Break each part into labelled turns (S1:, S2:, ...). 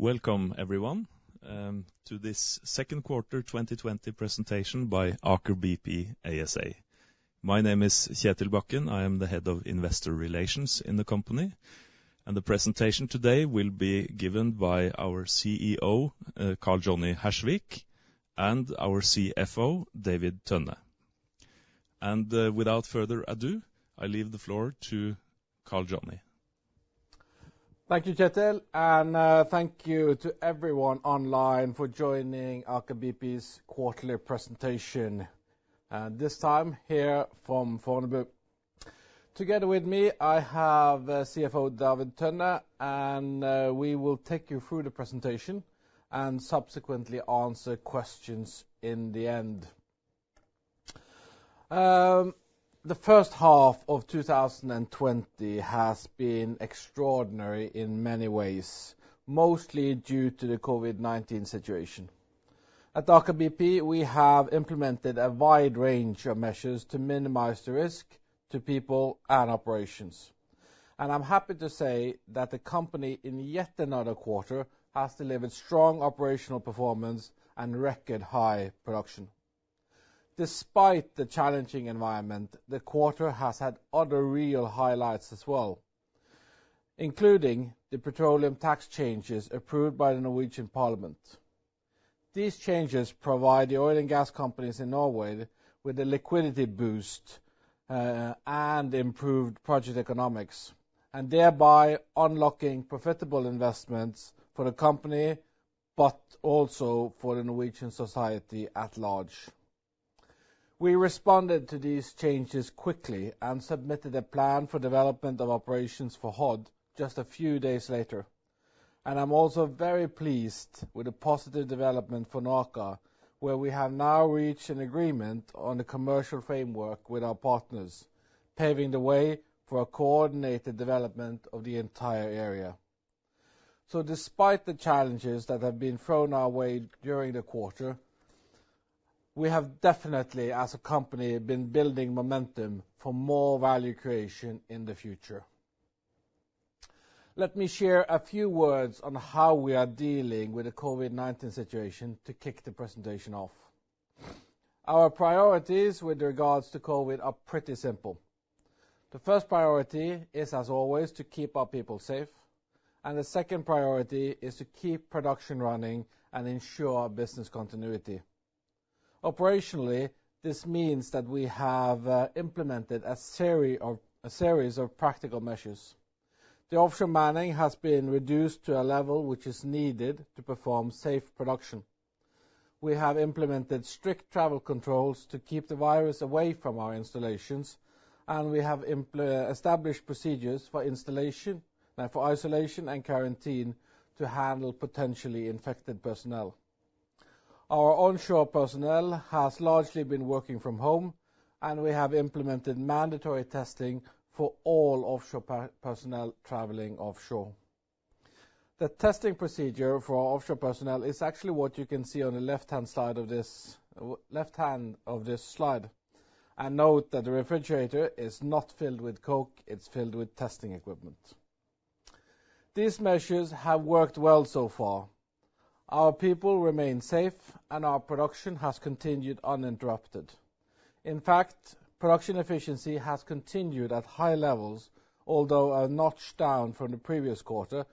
S1: Welcome everyone to this second quarter 2020 presentation by Aker BP ASA. My name is Kjetil Bakken. I am the head of investor relations in the company, and the presentation today will be given by our CEO Karl Hersvik and our CFO David Tønne. And without further ado, I leave the floor to Karl.
S2: Thank you, Kjetil, and thank you to everyone online for joining Aker BP's quarterly presentation. This time here from Fornebu. Together with me, I have CFO David Tønne, and we will take you through the presentation and subsequently answer questions in the end. The first half of 2020 has been extraordinary in many ways, mostly due to the COVID-19 situation. At Aker BP, we have implemented a wide range of measures to minimize the risk to people and operations. And I'm happy to say that the company in yet another quarter has delivered strong operational performance and record high production. Despite the challenging environment, the quarter has had other real highlights as well, including the petroleum tax changes approved by the Norwegian Parliament. These changes provide the oil and gas companies in Norway with a liquidity boost and improved project economics, and thereby unlocking profitable investments for the company, but also for the Norwegian society at large. We responded to these changes quickly and submitted a plan for development of operations for Hod just a few days later. And I'm also very pleased with the positive development for NOAKA, where we have now reached an agreement on the commercial framework with our partners, paving the way for a coordinated development of the entire area. So despite the challenges that have been thrown our way during the quarter, we have definitely, as a company, been building momentum for more value creation in the future. Let me share a few words on how we are dealing with the COVID-19 situation to kick the presentation off. Our priorities with regards to COVID are pretty simple. The first priority is, as always, to keep our people safe, and the second priority is to keep production running and ensure business continuity. Operationally, this means that we have implemented a series of practical measures. The offshore manning has been reduced to a level which is needed to perform safe production. We have implemented strict travel controls to keep the virus away from our installations, and we have established procedures for isolation and quarantine to handle potentially infected personnel. Our onshore personnel has largely been working from home, and we have implemented mandatory testing for all offshore personnel traveling offshore. The testing procedure for our offshore personnel is actually what you can see on the left hand of this slide. And note that the refrigerator is not filled with coke, it's filled with testing equipment. These measures have worked well so far. Our people remain safe and our production has continued uninterrupted. In fact, production efficiency has continued at high levels, although a notch down from the previous quarter,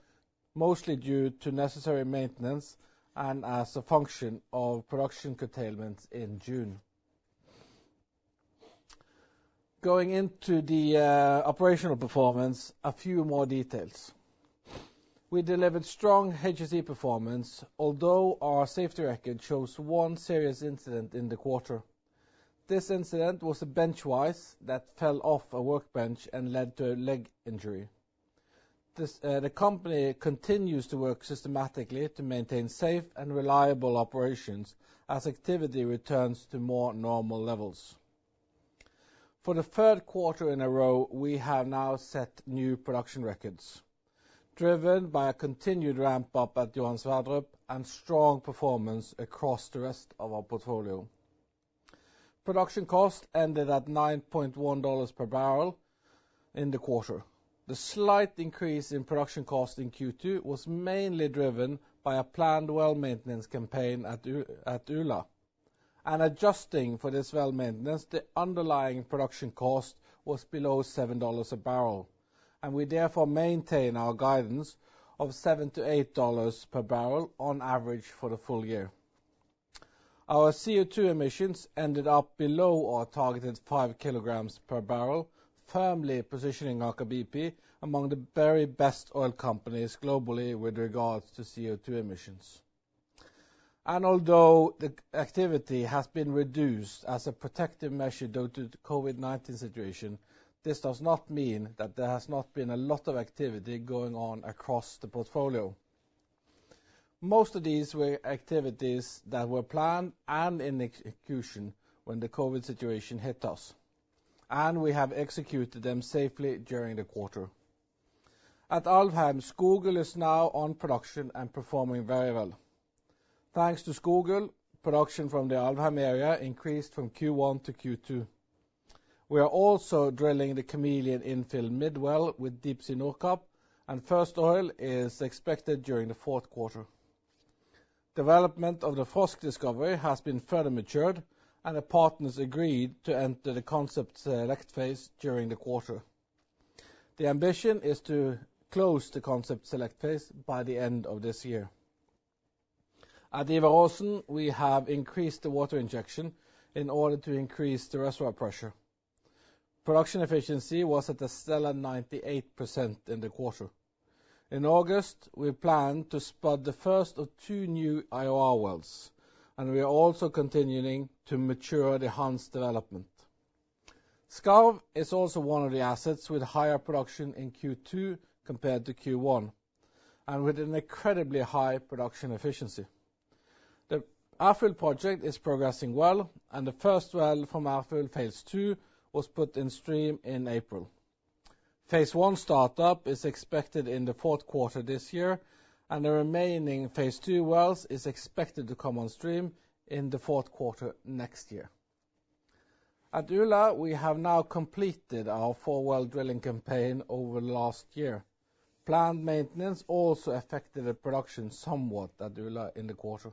S2: mostly due to necessary maintenance and as a function of production curtailments in June. Going into the operational performance, a few more details. We delivered strong HSE performance, although our safety record shows one serious incident in the quarter. This incident was a bench vise that fell off a workbench and led to a leg injury. The company continues to work systematically to maintain safe and reliable operations as activity returns to more normal levels. For the third quarter in a row, we have now set new production records, driven by a continued ramp-up at Johan Sverdrup and strong performance across the rest of our portfolio. Production cost ended at $9.1 per barrel in the quarter. The slight increase in production cost in Q2 was mainly driven by a planned well maintenance campaign at Ula. And adjusting for this well maintenance, the underlying production cost was below $7 a barrel, and we therefore maintain our guidance of $7 to $8 per barrel on average for the full year. Our CO2 emissions ended up below our targeted 5 kilograms per barrel, firmly positioning Aker BP among the very best oil companies globally with regards to CO2 emissions. And although the activity has been reduced as a protective measure due to the COVID-19 situation, this does not mean that there has not been a lot of activity going on across the portfolio. Most of these were activities that were planned and in execution when the COVID situation hit us, and we have executed them safely during the quarter. At Alvheim, Skogul is now on production and performing very well. Thanks to Skogul, production from the Alvheim area increased from Q1 to Q2. We are also drilling the Chameleon infill mid-well with Deepsea Nordkapp, and first oil is expected during the fourth quarter. Development of the Frosk discovery has been further matured, and the partners agreed to enter the concept select phase during the quarter. The ambition is to close the concept select phase by the end of this year. At Ivar Aasen, we have increased the water injection in order to increase the reservoir pressure. Production efficiency was at a stellar 98% in the quarter. In August, we plan to spud the first of 2 new IOR wells, and we are also continuing to mature the Hans development. Skarv is also one of the assets with higher production in Q2 compared to Q1, and with an incredibly high production efficiency. The Ærfugl project is progressing well, and the first well from Ærfugl Phase 2 was put in stream in April. Phase 1 startup is expected in the fourth quarter this year, and the remaining Phase 2 wells is expected to come on stream in the fourth quarter next year. At Ula, we have now completed our 4-well drilling campaign over the last year. Planned maintenance also affected the production somewhat at Ula in the quarter.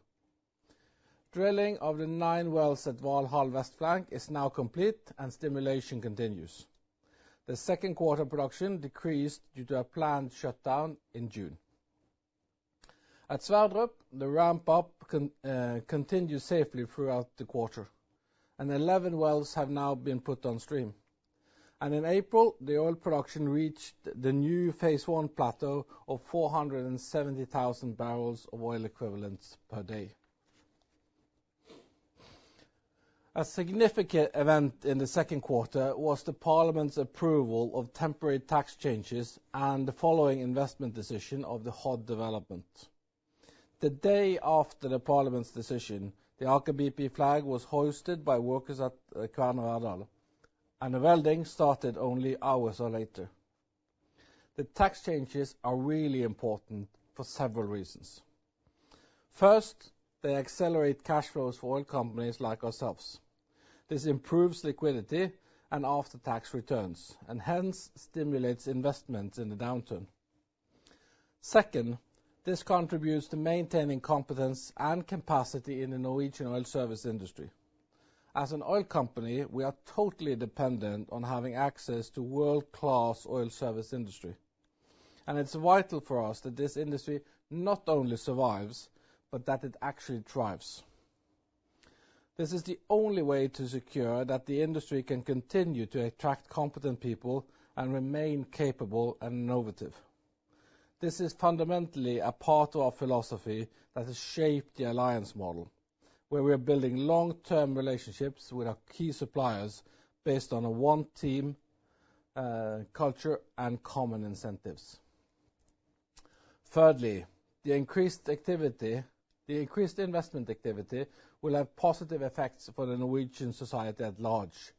S2: Drilling of the 9 wells at Valhall West Flank is now complete and stimulation continues. The second quarter production decreased due to a planned shutdown in June. At Sverdrup, the ramp-up continues safely throughout the quarter, and 11 wells have now been put on stream. And in April, the oil production reached the new Phase 1 plateau of 470,000 barrels of oil equivalents per day. A significant event in the second quarter was the Parliament's approval of temporary tax changes and the following investment decision of the Hod development. The day after the Parliament's decision, the Aker BP flag was hoisted by workers at Kværner Verdal, and the welding started only hours later. The tax changes are really important for several reasons. First, they accelerate cash flows for oil companies like ourselves. This improves liquidity and after-tax returns, and hence stimulates investments in the downturn. Second, this contributes to maintaining competence and capacity in the Norwegian oil service industry. As an oil company, we are totally dependent on having access to world-class oil service industry. And it's vital for us that this industry not only survives, but that it actually thrives. This is the only way to secure that the industry can continue to attract competent people and remain capable and innovative. This is fundamentally a part of our philosophy that has shaped the alliance model, where we are building long-term relationships with our key suppliers based on a one-team culture and common incentives. Thirdly, the increased investment activity will have positive effects for the Norwegian society at large,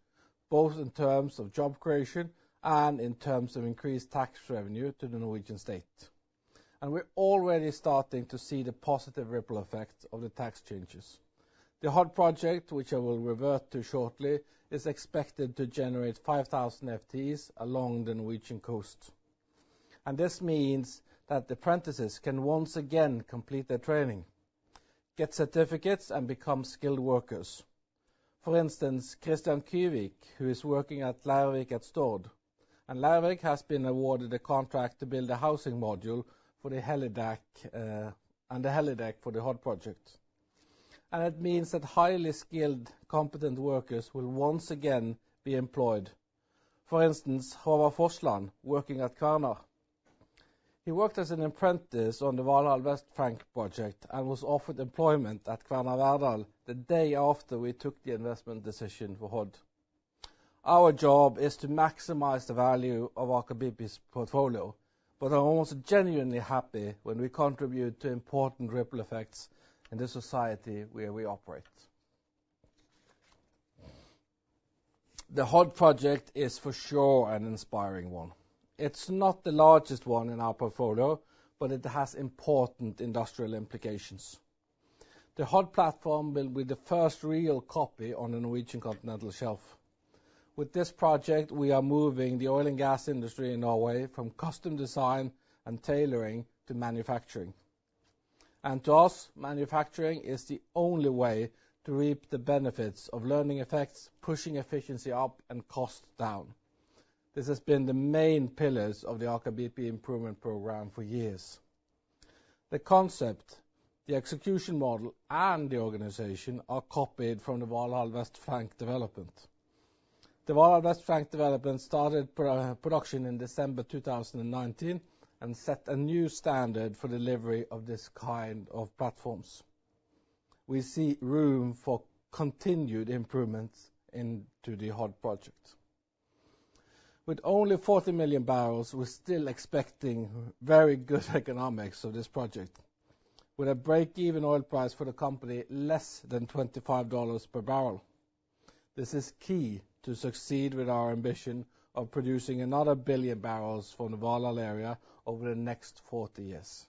S2: both in terms of job creation and in terms of increased tax revenue to the Norwegian state. And we're already starting to see the positive ripple effects of the tax changes. The Hod project, which I will revert to shortly, is expected to generate 5,000 FTEs along the Norwegian coast. and this means that the apprentices can once again complete their training, get certificates and become skilled workers. For instance, Christian Kyvik, who is working at Leirvik at Stord, and Leirvik has been awarded a contract to build a housing module for the helideck and the helideck for the HOD project. And it means that highly skilled, competent workers will once again be employed. For instance, Håvard Forsland, working at Karl. He worked as an apprentice on the Valhall West Frank project and was offered employment at Kværner Verdal the day after we took the investment decision for HOD. Our job is to maximize the value of Aker BP's portfolio, but I'm also genuinely happy when we contribute to important ripple effects in the society where we operate. The HOD project is for sure an inspiring one. It's not the largest one in our portfolio, but it has important industrial implications. The HOD platform will be the first real copy on the Norwegian continental shelf. With this project, we are moving the oil and gas industry in Norway from custom design and tailoring to manufacturing. And to us, manufacturing is the only way to reap the benefits of learning effects, pushing efficiency up and cost down. This has been the main pillars of the Aker BP improvement program for years. The concept, the execution model and the organization are copied from the Valhall West Frank development. The Valhall West Frank development started production in December 2019 and set a new standard for delivery of this kind of platforms. We see room for continued improvements into the HOD project. With only 40 million barrels, we're still expecting very good economics of this project, with a break-even oil price for the company less than $25 per barrel. This is key to succeed with our ambition of producing another billion barrels from the Valhall area over the next 40 years.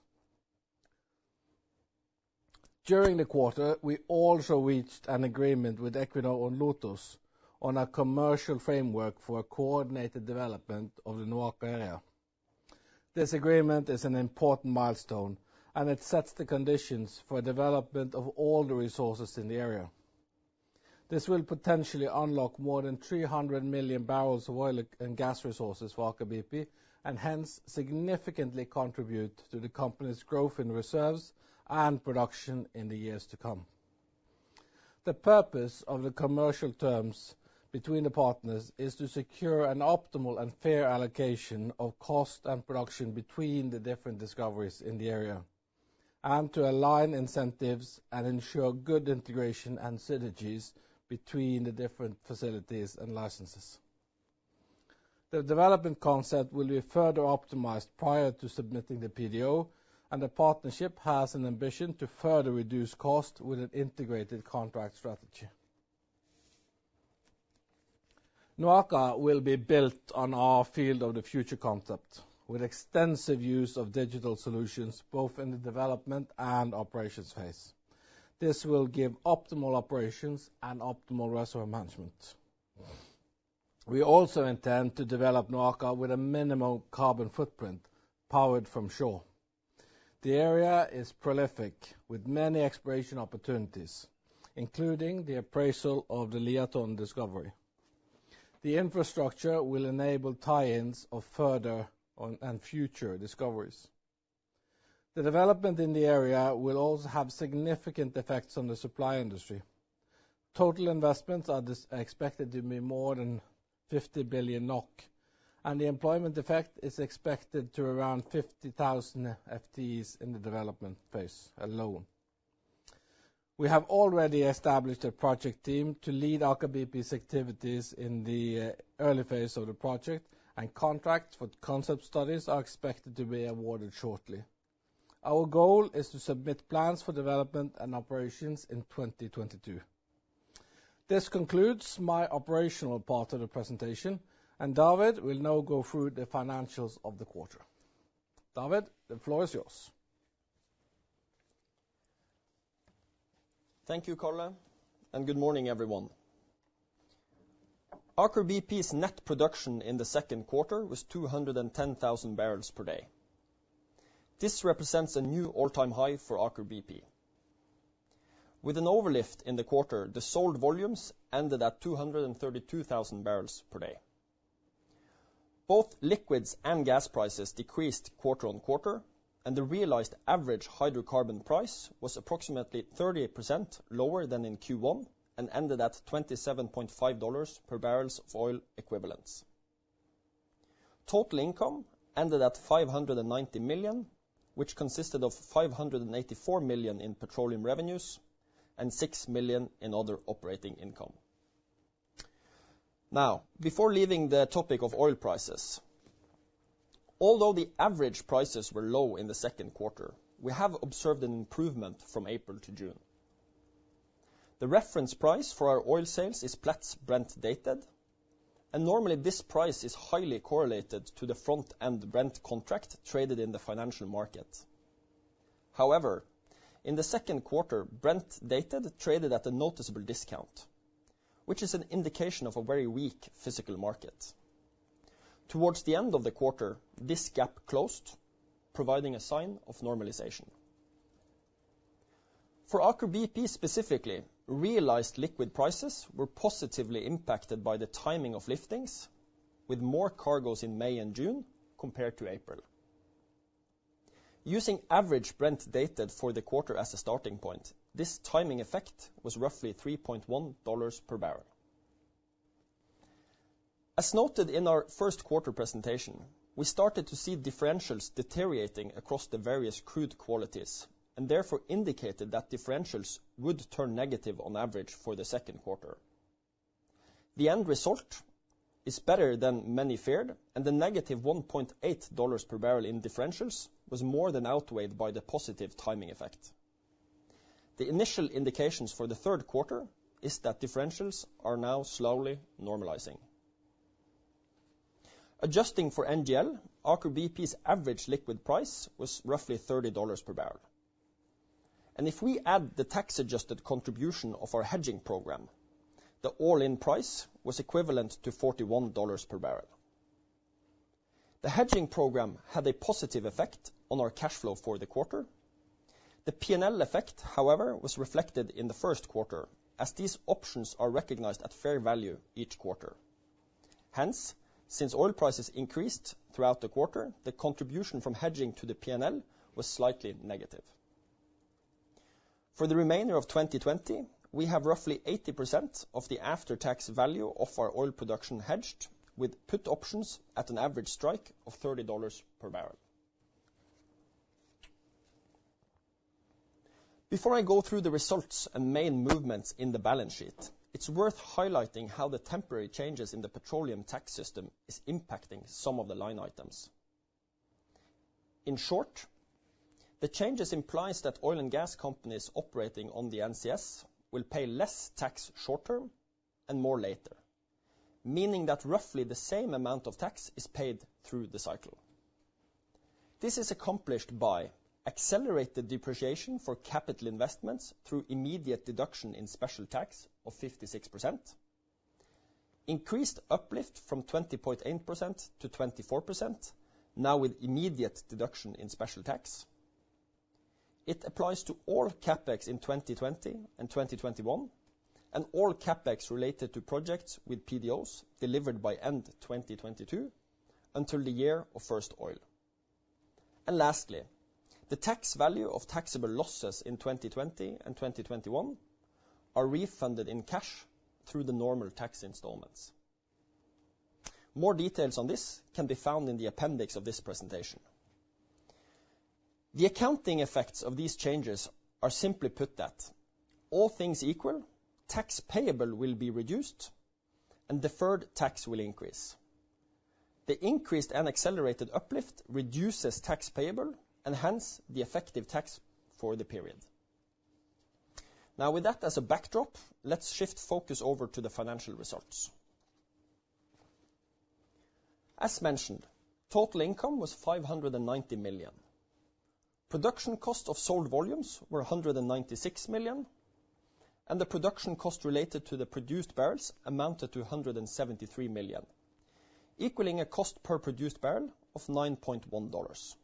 S2: During the quarter, we also reached an agreement with Equinor and Lotus on a commercial framework for a coordinated development of the NOAKA area. This agreement is an important milestone, and it sets the conditions for development of all the resources in the area. This will potentially unlock more than 300 million barrels of oil and gas resources for Aker BP, and hence significantly contribute to the company's growth in reserves and production in the years to come. The purpose of the commercial terms between the partners is to secure an optimal and fair allocation of cost and production between the different discoveries in the area, and to align incentives and ensure good integration and synergies between the different facilities and licenses. The development concept will be further optimized prior to submitting the PDO, and the partnership has an ambition to further reduce cost with an integrated contract strategy. NOAKA will be built on our field of the future concept, with extensive use of digital solutions both in the development and operations phase. This will give optimal operations and optimal reservoir management. We also intend to develop NOAKA with a minimal carbon footprint, powered from shore. The area is prolific, with many exploration opportunities, including the appraisal of the Liaton discovery. The infrastructure will enable tie-ins of further and future discoveries. The development in the area will also have significant effects on the supply industry. Total investments are expected to be more than 50 billion NOK, and the employment effect is expected to around 50,000 FTEs in the development phase alone. We have already established a project team to lead Aker BP's activities in the early phase of the project, and contracts for concept studies are expected to be awarded shortly. Our goal is to submit plans for development and operations in 2022. This concludes my operational part of the presentation, and David will now go through the financials of the quarter. David, the floor is yours.
S3: Thank you, Karl, and good morning, everyone. Aker BP's net production in the second quarter was 210,000 barrels per day. This represents a new all-time high for Aker BP. With an overlift in the quarter, the sold volumes ended at 232,000 barrels per day. Both liquids and gas prices decreased quarter on quarter, and the realized average hydrocarbon price was approximately 30% lower than in Q1 and ended at $27.5 per barrels of oil equivalents. Total income ended at 590 million, which consisted of 584 million in petroleum revenues and 6 million in other operating income. Now, before leaving the topic of oil prices, although the average prices were low in the second quarter, we have observed an improvement from April to June. The reference price for our oil sales is Platts Brent dated, and normally this price is highly correlated to the front-end Brent contract traded in the financial market. However, in the second quarter, Brent dated traded at a noticeable discount, which is an indication of a very weak physical market. Towards the end of the quarter, this gap closed, providing a sign of normalization. For Aker BP specifically, realized liquid prices were positively impacted by the timing of liftings, with more cargoes in May and June compared to April. Using average Brent dated for the quarter as a starting point, this timing effect was roughly $3.1 per barrel. As noted in our first quarter presentation, we started to see differentials deteriorating across the various crude qualities, and therefore indicated that differentials would turn negative on average for the second quarter. The end result is better than many feared, and the negative $1.8 per barrel in differentials was more than outweighed by the positive timing effect. The initial indications for the third quarter is that differentials are now slowly normalizing. Adjusting for NGL, Aker BP's average liquid price was roughly $30 per barrel. And if we add the tax-adjusted contribution of our hedging program, the all-in price was equivalent to $41 per barrel. The hedging program had a positive effect on our cash flow for the quarter. The P&L effect, however, was reflected in the first quarter, as these options are recognized at fair value each quarter. Hence, since oil prices increased throughout the quarter, the contribution from hedging to the P&L was slightly negative. For the remainder of 2020, we have roughly 80% of the after-tax value of our oil production hedged, with put options at an average strike of $30 per barrel. Before I go through the results and main movements in the balance sheet, it's worth highlighting how the temporary changes in the petroleum tax system is impacting some of the line items. In short, the changes implies that oil and gas companies operating on the NCS will pay less tax short-term and more later, meaning that roughly the same amount of tax is paid through the cycle. This is accomplished by accelerated depreciation for capital investments through immediate deduction in special tax of 56%, increased uplift from 20.8% to 24%, now with immediate deduction in special tax. It applies to all CapEx in 2020 and 2021, and all CapEx related to projects with PDOs delivered by end 2022 until the year of first oil. And lastly, the tax value of taxable losses in 2020 and 2021 are refunded in cash through the normal tax installments. More details on this can be found in the appendix of this presentation. The accounting effects of these changes are simply put that, all things equal, tax payable will be reduced and deferred tax will increase. The increased and accelerated uplift reduces tax payable and hence the effective tax for the period. Now with that as a backdrop, let's shift focus over to the financial results. As mentioned, total income was 590 million. Production cost of sold volumes were 196 million, and the production cost related to the produced barrels amounted to 173 million, equaling a cost per produced barrel of $9.1.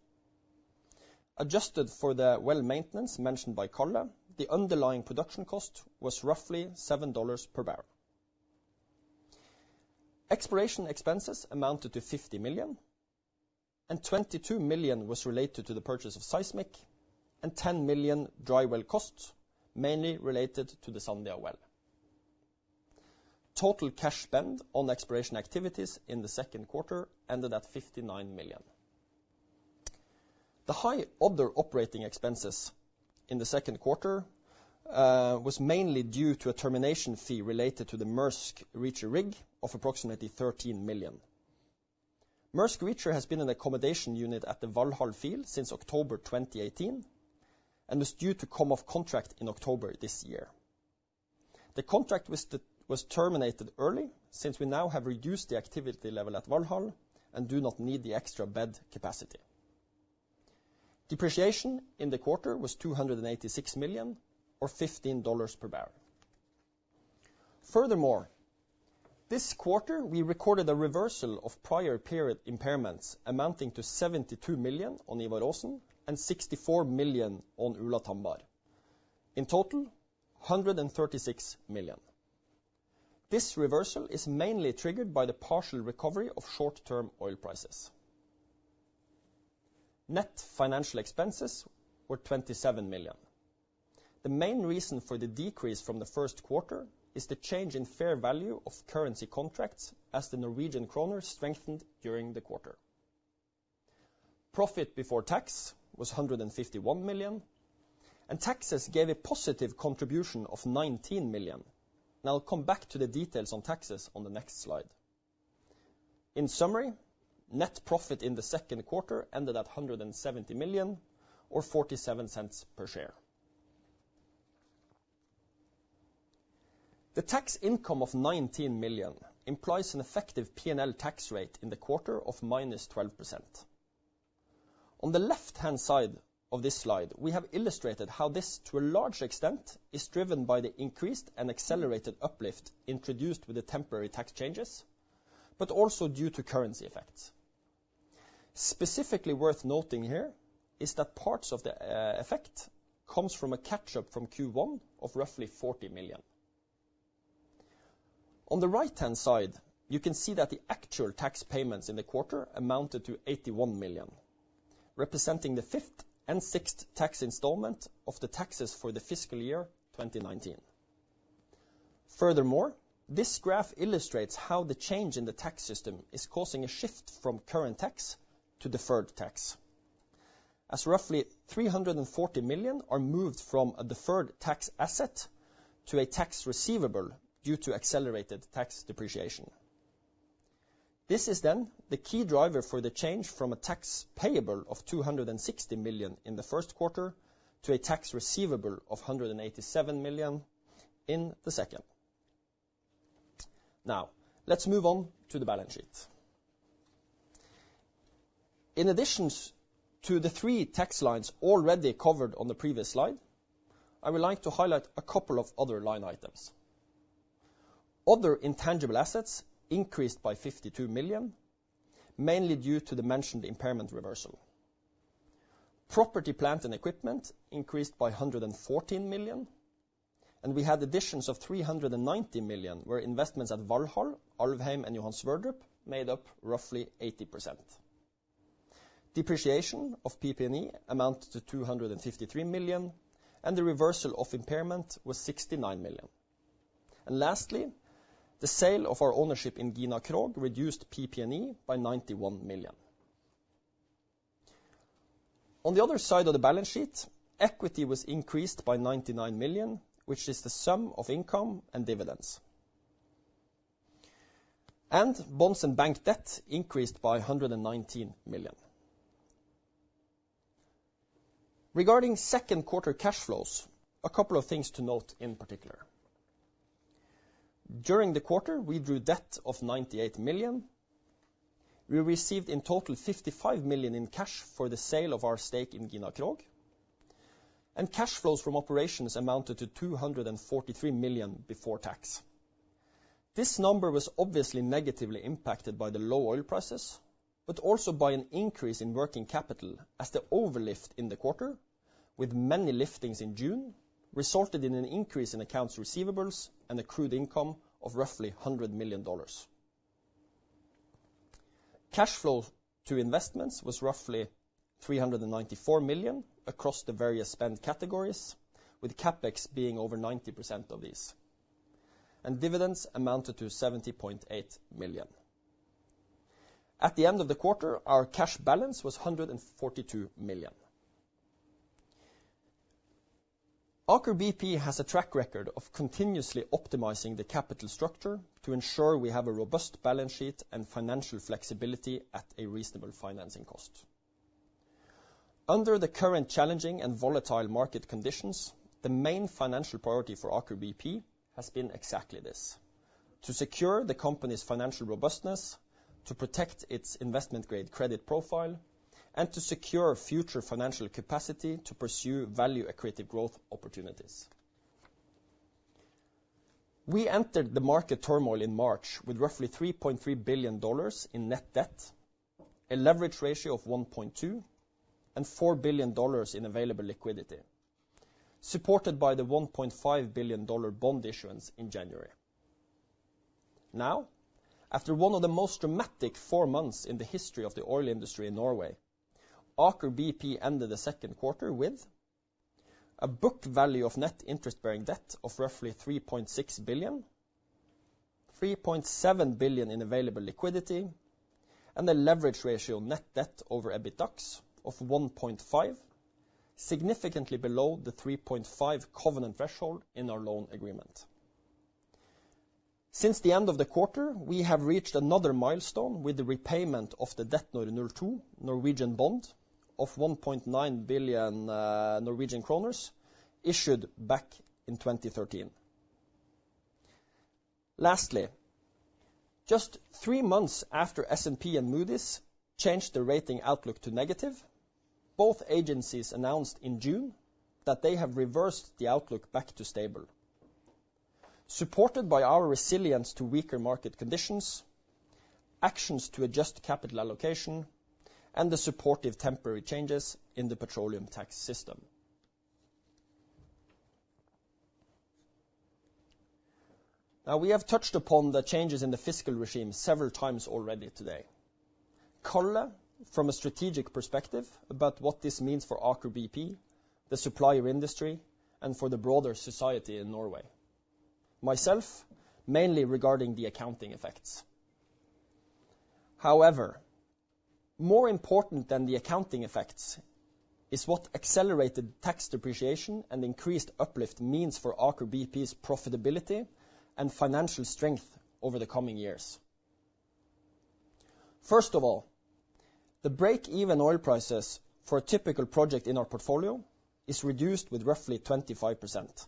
S3: Adjusted for the well maintenance mentioned by Karl, the underlying production cost was roughly $7 per barrel. Exploration expenses amounted to 50 million, and 22 million was related to the purchase of seismic, and 10 million dry well costs, mainly related to the Sandia well. Total cash spend on exploration activities in the second quarter ended at 59 million. The high other operating expenses in the second quarter was mainly due to a termination fee related to the Maersk Reacher rig of approximately 13 million. Maersk Reacher has been an accommodation unit at the Valhall field since October 2018 and was due to come off contract in October this year. The contract was terminated early since we now have reduced the activity level at Valhall and do not need the extra bed capacity. Depreciation in the quarter was 286 million, or $15 per barrel. Furthermore, this quarter we recorded a reversal of prior period impairments amounting to 72 million on Ivar Aasen and 64 million on Ula Tambar. In total, 136 million. This reversal is mainly triggered by the partial recovery of short-term oil prices. Net financial expenses were 27 million. The main reason for the decrease from the first quarter is the change in fair value of currency contracts as the Norwegian kroner strengthened during the quarter. Profit before tax was 151 million, and taxes gave a positive contribution of 19 million. And I'll come back to the details on taxes on the next slide. In summary, net profit in the second quarter ended at 170 million, or 47 cents per share. The tax income of 19 million implies an effective P&L tax rate in the quarter of -12%. On the left-hand side of this slide, we have illustrated how this, to a large extent, is driven by the increased and accelerated uplift introduced with the temporary tax changes, but also due to currency effects. Specifically worth noting here is that parts of the effect comes from a catch-up from Q1 of roughly 40 million. On the right-hand side, you can see that the actual tax payments in the quarter amounted to 81 million, representing the fifth and sixth tax installment of the taxes for the fiscal year 2019. Furthermore, this graph illustrates how the change in the tax system is causing a shift from current tax to deferred tax, as roughly 340 million are moved from a deferred tax asset to a tax receivable due to accelerated tax depreciation. This is then the key driver for the change from a tax payable of 260 million in the first quarter to a tax receivable of 187 million in the second. Now, let's move on to the balance sheet. In addition to the three tax lines already covered on the previous slide, I would like to highlight a couple of other line items. Other intangible assets increased by 52 million, mainly due to the mentioned impairment reversal. Property, plant and equipment increased by 114 million, and we had additions of 390 million, where investments at Valhall, Alvheim and Johan Sverdrup made up roughly 80%. Depreciation of PP&E amounted to 253 million, and the reversal of impairment was 69 million. And lastly, the sale of our ownership in Gina Krog reduced PP&E by 91 million. On the other side of the balance sheet, equity was increased by 99 million, which is the sum of income and dividends. And bonds and bank debt increased by 119 million. Regarding second quarter cash flows, a couple of things to note in particular. During the quarter, we drew debt of 98 million. We received in total 55 million in cash for the sale of our stake in Gina Krog. and cash flows from operations amounted to 243 million before tax. This number was obviously negatively impacted by the low oil prices, but also by an increase in working capital as the overlift in the quarter, with many liftings in June, resulted in an increase in accounts receivables and accrued income of roughly $100 million. Cash flow to investments was roughly 394 million across the various spend categories, with capex being over 90% of these. And dividends amounted to 70.8 million. At the end of the quarter, our cash balance was 142 million. Aker BP has a track record of continuously optimizing the capital structure to ensure we have a robust balance sheet and financial flexibility at a reasonable financing cost. Under the current challenging and volatile market conditions, the main financial priority for Aker BP has been exactly this: to secure the company's financial robustness, to protect its investment-grade credit profile, and to secure future financial capacity to pursue value-accretive growth opportunities. We entered the market turmoil in March with roughly $3.3 billion in net debt, a leverage ratio of 1.2, and $4 billion in available liquidity, supported by the $1.5 billion bond issuance in January. Now, after one of the most dramatic 4 months in the history of the oil industry in Norway, Aker BP ended the second quarter with a book value of net interest-bearing debt of roughly 3.6 billion, 3.7 billion in available liquidity, and a leverage ratio net debt over EBITDAX of 1.5, significantly below the 3.5 covenant threshold in our loan agreement. Since the end of the quarter, we have reached another milestone with the repayment of the DETNF 02 Norwegian bond of 1.9 billion Norwegian kroners, issued back in 2013. Lastly, just 3 months after S&P and Moody's changed the rating outlook to negative, both agencies announced in June that they have reversed the outlook back to stable. Supported by our resilience to weaker market conditions, actions to adjust capital allocation, and the supportive temporary changes in the petroleum tax system. Now, we have touched upon the changes in the fiscal regime several times already today. Karl, from a strategic perspective, about what this means for Aker BP, the supplier industry, and for the broader society in Norway. Myself, mainly regarding the accounting effects. However, more important than the accounting effects is what accelerated tax depreciation and increased uplift means for Aker BP's profitability and financial strength over the coming years. First of all, the break-even oil prices for a typical project in our portfolio is reduced with roughly 25%.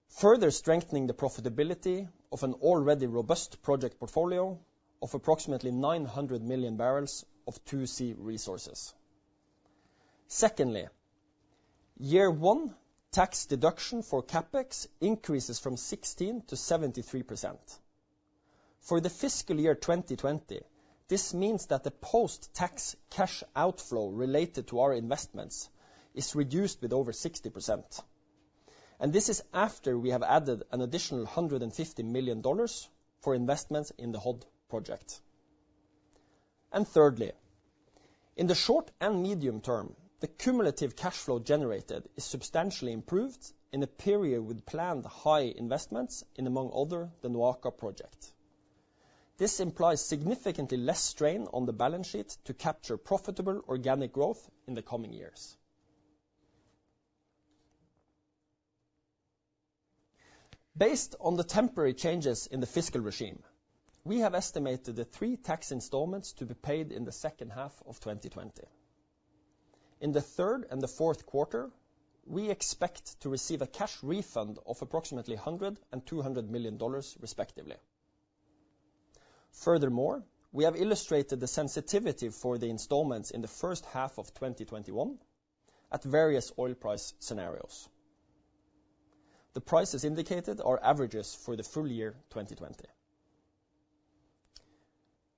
S3: Further strengthening the profitability of an already robust project portfolio of approximately 900 million barrels of 2C resources. Secondly, year 1 tax deduction for capex increases from 16% to 73%. For the fiscal year 2020, this means that the post-tax cash outflow related to our investments is reduced with over 60%. And this is after we have added an additional $150 million for investments in the Hod project. And thirdly, in the short and medium term, the cumulative cash flow generated is substantially improved in a period with planned high investments in, among other, the NOAKA project. This implies significantly less strain on the balance sheet to capture profitable organic growth in the coming years. Based on the temporary changes in the fiscal regime, we have estimated the 3 tax installments to be paid in the second half of 2020. In the third and the fourth quarter, we expect to receive a cash refund of approximately $100 and $200 million respectively. Furthermore, we have illustrated the sensitivity for the installments in the first half of 2021 at various oil price scenarios. The prices indicated are averages for the full year 2020.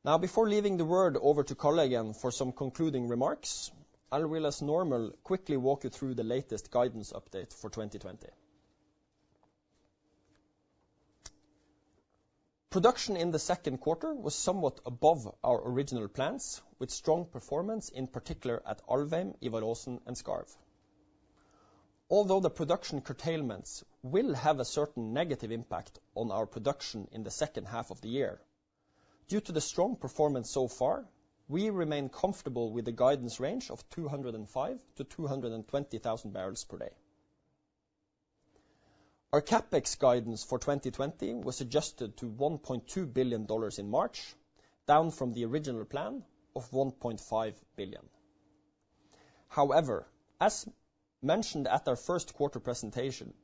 S3: Now, before leaving the word over to Karl again for some concluding remarks, I will, as normal, quickly walk you through the latest guidance update for 2020. Production in the second quarter was somewhat above our original plans, with strong performance in particular at Alvheim, Ivar Aasen and Skarv. Although the production curtailments will have a certain negative impact on our production in the second half of the year, due to the strong performance so far, we remain comfortable with the guidance range of 205 to 220,000 barrels per day. Our capex guidance for 2020 was adjusted to $1.2 billion in March, down from the original plan of $1.5 billion. However, as mentioned at our first quarter presentation,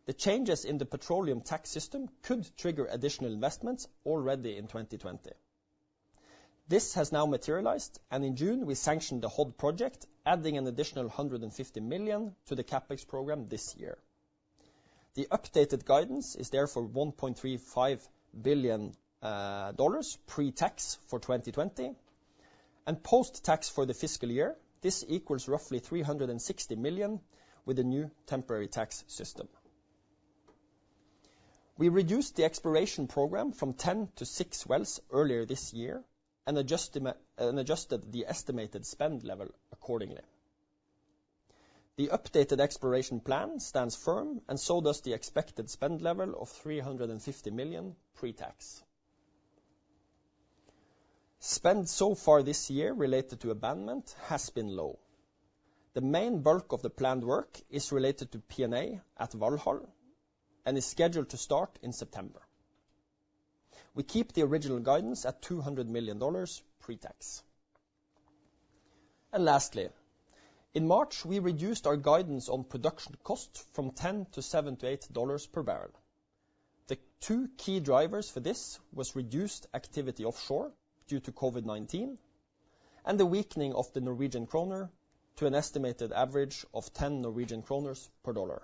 S3: the changes in the petroleum tax system could trigger additional investments already in 2020. This has now materialized, and in June we sanctioned the Hod project, adding an additional $150 million to the capex program this year. The updated guidance is therefore $1.35 billion pre-tax for 2020, and post-tax for the fiscal year, this equals roughly $360 million with the new temporary tax system. We reduced the exploration program from 10 to 6 wells earlier this year and adjusted the estimated spend level accordingly. The updated exploration plan stands firm, and so does the expected spend level of $350 million pre-tax. Spend so far this year related to abandonment has been low. The main bulk of the planned work is related to P&A at Valhall and is scheduled to start in September. We keep the original guidance at $200 million pre-tax. And lastly, in March, we reduced our guidance on production cost from $10 to $7 to $8 per barrel. The two key drivers for this was reduced activity offshore due to COVID-19 and the weakening of the Norwegian kroner to an estimated average of 10 Norwegian kroners per dollar.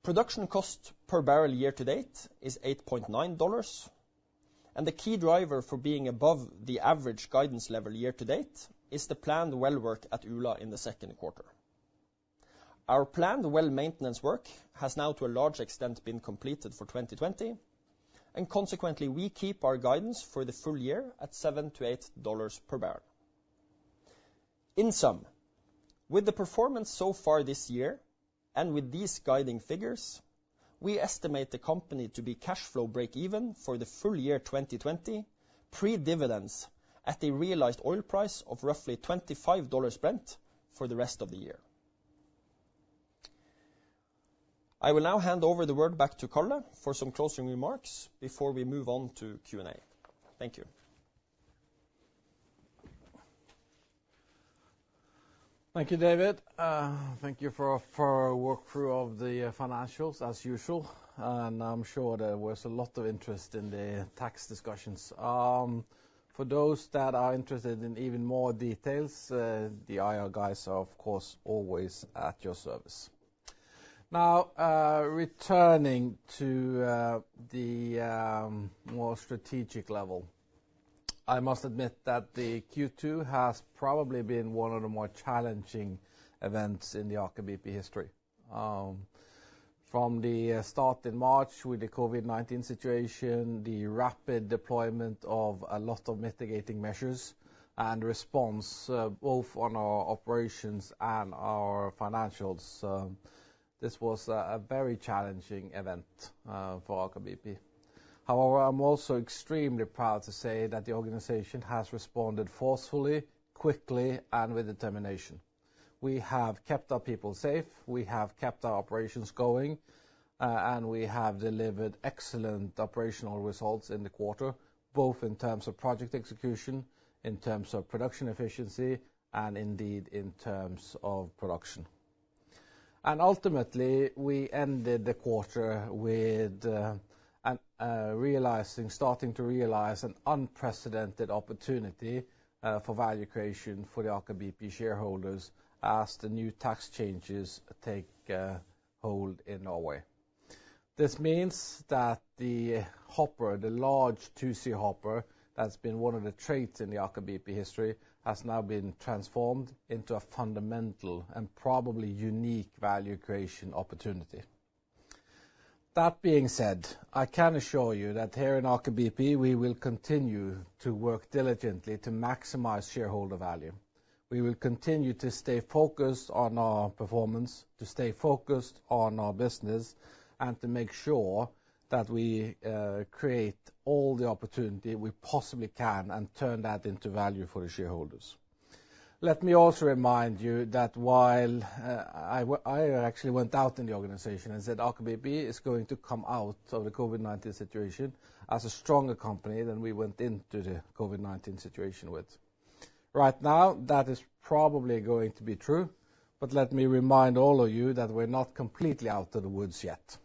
S3: Production cost per barrel year-to-date is $8.9, and the key driver for being above the average guidance level year-to-date is the planned well work at Ula in the second quarter. Our planned well maintenance work has now to a large extent been completed for 2020, and consequently we keep our guidance for the full year at $7 to $8 per barrel. In sum, with the performance so far this year, and with these guiding figures, we estimate the company to be cash flow break-even for the full year 2020, pre-dividends, at a realized oil price of roughly $25 Brent for the rest of the year. I will now hand over the word back to Karl for some closing remarks before we move on to Q&A. Thank you.
S2: Thank you, David. Thank you for a walkthrough of the financials, as usual. And I'm sure there was a lot of interest in the tax discussions. For those that are interested in even more details, the IR guys are, of course, always at your service. Now, returning to the more strategic level. I must admit that the Q2 has probably been one of the more challenging events in the Aker BP history. From the start in March with the COVID-19 situation, the rapid deployment of a lot of mitigating measures and response both on our operations and our financials. This was a very challenging event for Aker BP. However, I'm also extremely proud to say that the organization has responded forcefully, quickly, and with determination. We have kept our people safe, we have kept our operations going, and we have delivered excellent operational results in the quarter, both in terms of project execution, in terms of production efficiency, and indeed in terms of production. And ultimately, we ended the quarter with starting to realize an unprecedented opportunity for value creation for the Aker BP shareholders as the new tax changes take hold in Norway. This means that the hopper, the large 2C hopper, that's been one of the traits in the Aker BP history, has now been transformed into a fundamental and probably unique value creation opportunity. That being said, I can assure you that here in Aker BP we will continue to work diligently to maximize shareholder value. We will continue to stay focused on our performance, to stay focused on our business, and to make sure that we create all the opportunity we possibly can and turn that into value for the shareholders. Let me also remind you that while I actually went out in the organization and said Aker BP is going to come out of the COVID-19 situation as a stronger company than we went into the COVID-19 situation with. Right now, that is probably going to be true, but let me remind all of you that we're not completely out of the woods yet.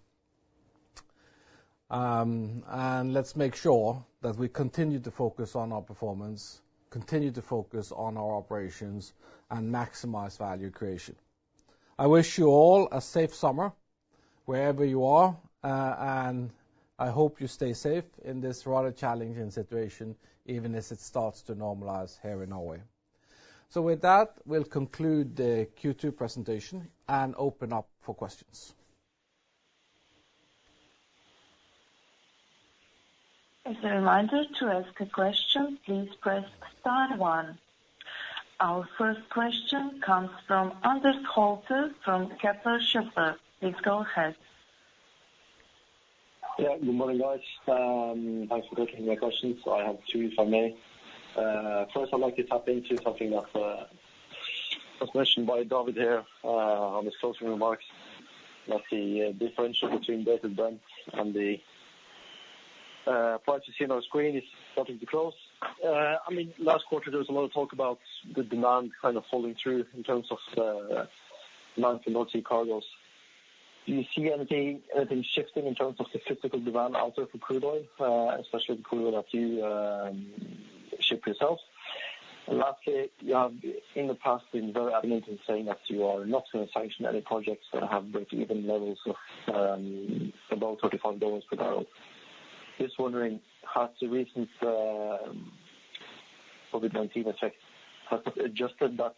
S2: And let's make sure that we continue to focus on our performance, continue to focus on our operations, and maximize value creation. I wish you all a safe summer, wherever you are, and I hope you stay safe in this rather challenging situation, even as it starts to normalize here in Norway. So with that, we'll conclude the Q2 presentation and open up for questions.
S4: As a reminder, to ask a question, please press star 1. Our first question comes from Anders Holte from Kepler Cheuvreux. Please go ahead.
S5: Yeah, good morning, guys. Thanks for taking my questions. I have two, if I may. First, I'd like to tap into something that was mentioned by David here on his closing remarks, that the differential between dated Brent and the price you see on our screen is starting to close. I mean, last quarter there was a lot of talk about the demand kind of falling through in terms of demand for North Sea cargoes. Do you see anything shifting in terms of the physical demand out there for crude oil, especially the crude oil that you ship yourself? And lastly, you have in the past been very adamant in saying that you are not going to sanction any projects that have break-even levels of about $35 per barrel. Just wondering, has the recent COVID-19 effect adjusted that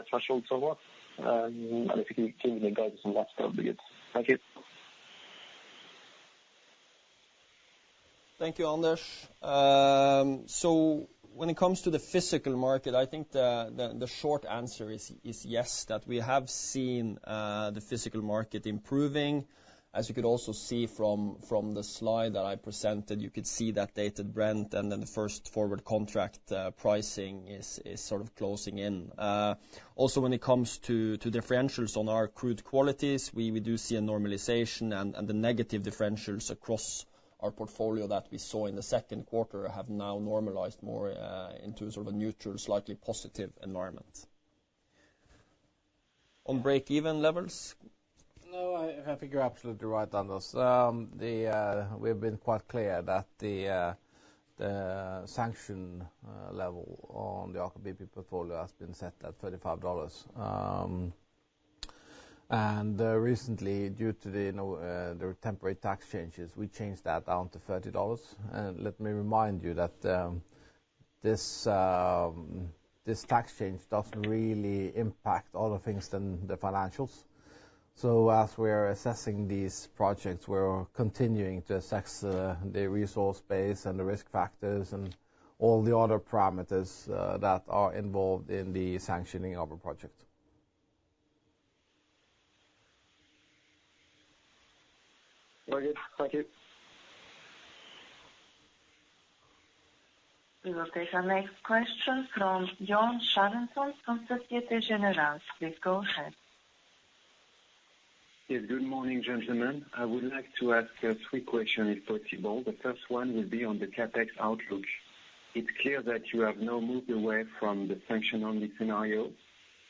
S5: threshold somewhat? And if you could give me guidance on that would be good. Thank you.
S3: Thank you, Anders. So when it comes to the physical market, I think the short answer is yes, that we have seen the physical market improving. As you could also see from the slide that I presented, you could see that dated Brent and then the first forward contract pricing is sort of closing in. Also, when it comes to differentials on our crude qualities, we do see a normalization, and the negative differentials across our portfolio that we saw in the second quarter have now normalized more into sort of a neutral, slightly positive environment. On break-even levels?
S2: No, I think you're absolutely right, Anders. We've been quite clear that the sanction level on the Aker BP portfolio has been set at $35. And recently, due to the temporary tax changes, we changed that down to $30. And let me remind you that this tax change doesn't really impact other things than the financials. So as we're assessing these projects, we're continuing to assess the resource base and the risk factors and all the other parameters that are involved in the sanctioning of a project.
S5: Very good. Thank you.
S4: We will take our next question from John Sharenton from Societe Generale. Please go ahead.
S6: Yes, good morning, gentlemen. I would like to ask 3 questions, if possible. The first one will be on the CapEx outlook. It's clear that you have now moved away from the sanction-only scenario.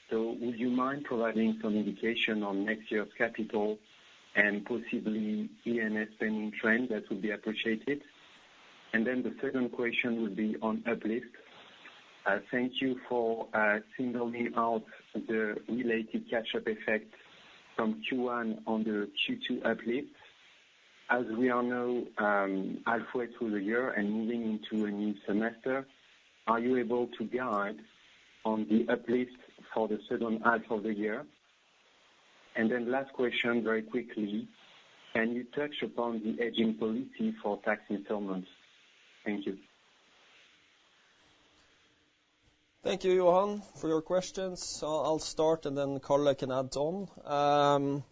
S6: So would you mind providing some indication on next year's capital and possibly E&S spending trend? That would be appreciated. And then the second question would be on uplift. Thank you for singling out the related catch-up effect from Q1 on the Q2 uplift. As we are now halfway through the year and moving into a new semester, are you able to guide on the uplift for the second half of the year? And then last question, very quickly, can you touch upon the hedging policy for tax installments? Thank you.
S3: Thank you, Johan, for your questions. I'll start, and then Karl can add on.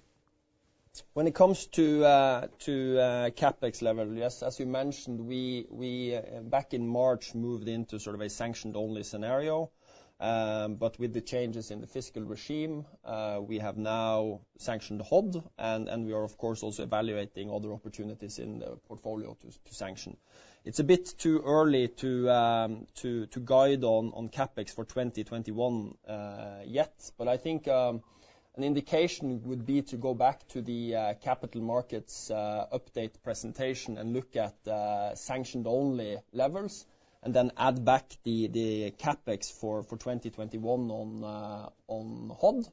S3: When it comes to capex level, yes, as you mentioned, we back in March moved into sort of a sanctioned-only scenario. But with the changes in the fiscal regime, we have now sanctioned HOD, and we are, of course, also evaluating other opportunities in the portfolio to sanction. It's a bit too early to guide on capex for 2021 yet, but I think an indication would be to go back to the capital markets update presentation and look at sanctioned-only levels, and then add back the capex for 2021 on HOD.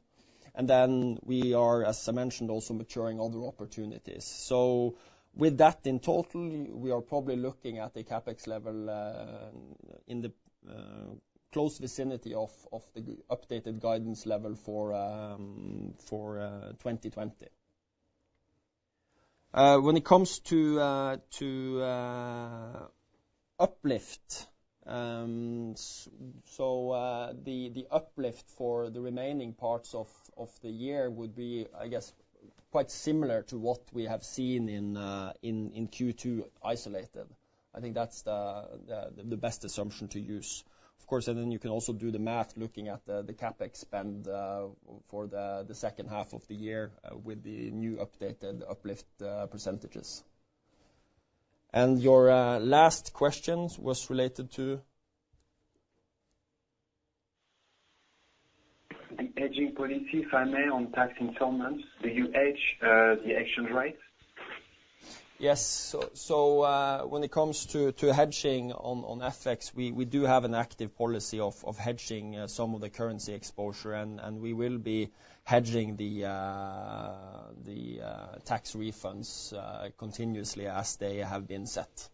S3: And then we are, as I mentioned, also maturing other opportunities. So with that in total, we are probably looking at a capex level in the close vicinity of the updated guidance level for 2020. When it comes to uplift, the uplift for the remaining parts of the year would be, I guess, quite similar to what we have seen in Q2 isolated. I think that's the best assumption to use. Of course, and then you can also do the math looking at the capex spend for the second half of the year with the new updated uplift percentages. And your last question was related to?
S6: The hedging policy, if I may, on tax installments. Do you hedge the exchange rate?
S3: Yes. So when it comes to hedging on FX, we do have an active policy of hedging some of the currency exposure, and we will be hedging the tax refunds continuously as they have been set.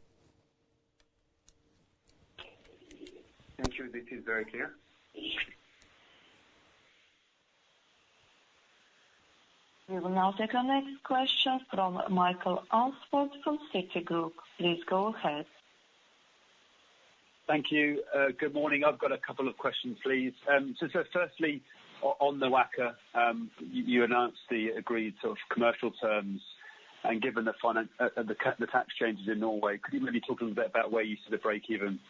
S6: Thank you. This is very clear.
S4: We will now take our next question from Michael Alsford from Citigroup. Please go ahead.
S7: Thank you. Good morning. I've got a couple of questions, please. So firstly, on the Aker, you announced the agreed sort of commercial terms, and given the tax changes in Norway, could you maybe talk a little bit about where you see the break even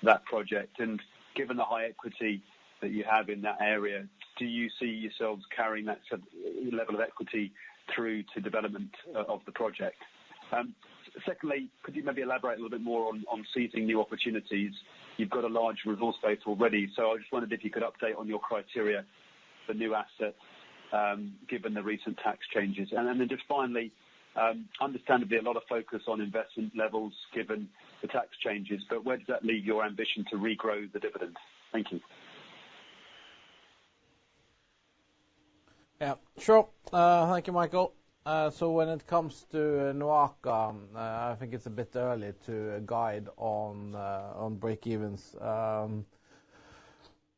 S7: that project? And given the high equity that you have in that area, do you see yourselves carrying that level of equity through to development of the project? Secondly, could you maybe elaborate a little bit more on seizing new opportunities? You've got a large resource base already, so I just wondered if you could update on your criteria for new assets, given the recent tax changes. And then just finally, understandably, a lot of focus on investment levels given the tax changes, but where does that leave your ambition to regrow the dividend? Thank you.
S2: Yeah, sure. Thank you, Michael. So when it comes to Aker, I think it's a bit early to guide on break-evens.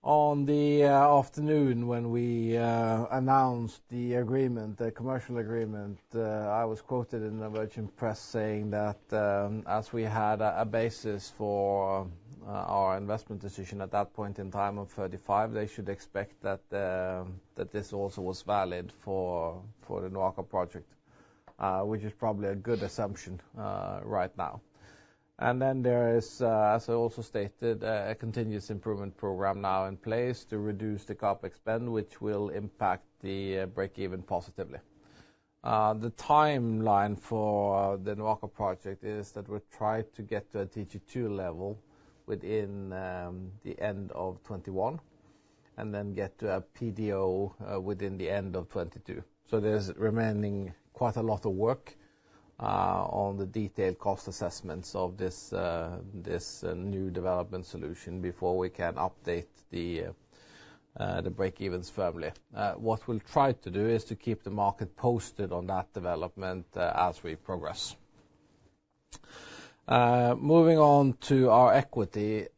S2: On the afternoon when we announced the agreement, the commercial agreement, I was quoted in the Norwegian press saying that as we had a basis for our investment decision at that point in time of 35, they should expect that this also was valid for the Aker project, which is probably a good assumption right now. And then there is, as I also stated, a continuous improvement program now in place to reduce the capex spend, which will impact the break-even positively. The timeline for the Aker project is that we'll try to get to a TG2 level within the end of 21, and then get to a PDO within the end of 22. So there's remaining quite a lot of work on the detailed cost assessments of this new development solution before we can update the break-evens firmly. What we'll try to do is to keep the market posted on that development as we progress. Moving on to our equity,